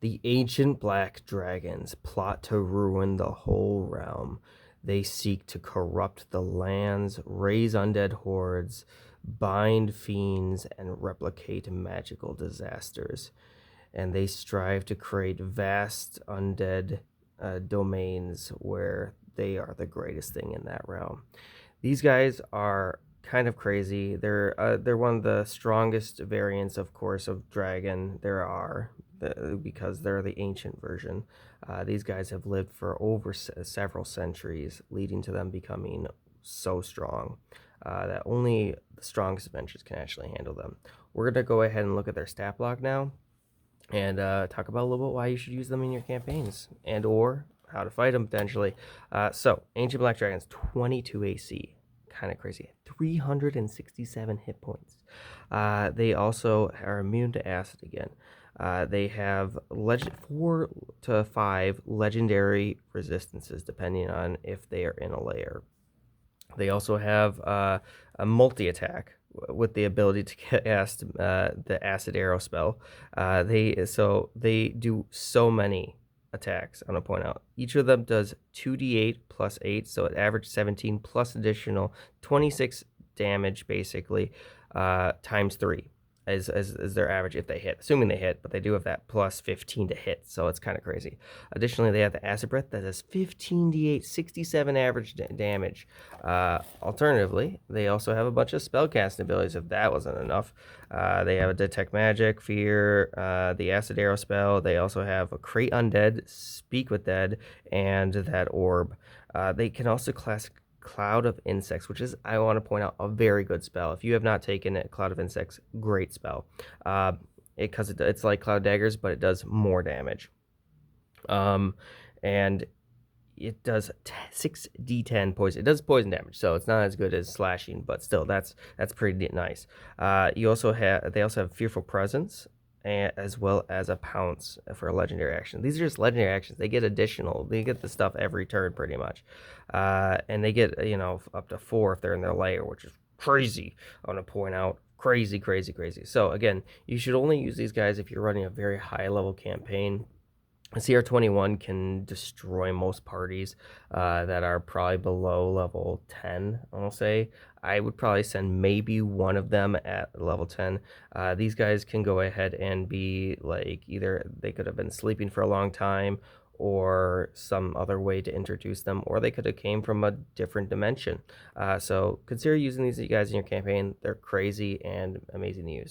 The ancient black dragons plot to ruin the whole realm. They seek to corrupt the lands, raise undead hordes, bind fiends, and replicate magical disasters. And they strive to create vast undead domains where they are the greatest thing in that realm. These guys are kind of crazy. They're one of the strongest variants, of course, of dragon there are, because they're the ancient version. These guys have lived for over several centuries, leading to them becoming so strong that only the strongest adventures can actually handle them. We're gonna go ahead and look at their stat block now, and talk about a little bit why you should use them in your campaigns and or how to fight them potentially. So ancient black dragons, 22 AC, kind of crazy. 367 hit points. They also are immune to acid again. They have 4 to 5 legendary resistances depending on if they are in a layer. They also have a multi attack with the ability to cast the acid arrow spell. They do so many attacks. I'm gonna point out each of them does 2d8 plus 8, so it averaged 17 plus additional 26 damage basically, times 3 as their average if they hit, assuming they hit, but they do have that plus 15 to hit, so it's kind of crazy. Additionally, they have the acid breath that does 15d8, 67 average damage. Alternatively, they also have a bunch of spellcasting abilities if that wasn't enough. They have a detect magic, fear, the acid arrow spell. They also have a create undead, speak with dead, and that orb. They can also class Cloud of Insects, which is, I want to point out, a very good spell. If you have not taken it, Cloud of Insects, great spell. Because it's like Cloud Daggers, but it does more damage. And it does 6d10 poison. It does poison damage, so it's not as good as slashing, but still, that's pretty nice. They also have Fearful Presence, as well as a Pounce for a legendary action. These are just legendary actions. They get the stuff every turn pretty much, and they get up to 4 if they're in their lair, which is crazy. I want to point out, crazy. So again, you should only use these guys if you're running a very high level campaign. CR21 can destroy most parties that are probably below level 10, I'll say. I would probably send maybe one of them at level 10. These guys can go ahead and be like, either they could have been sleeping for a long time or some other way to introduce them, or they could have came from a different dimension. So consider using these guys in your campaign. They're crazy and amazing to use.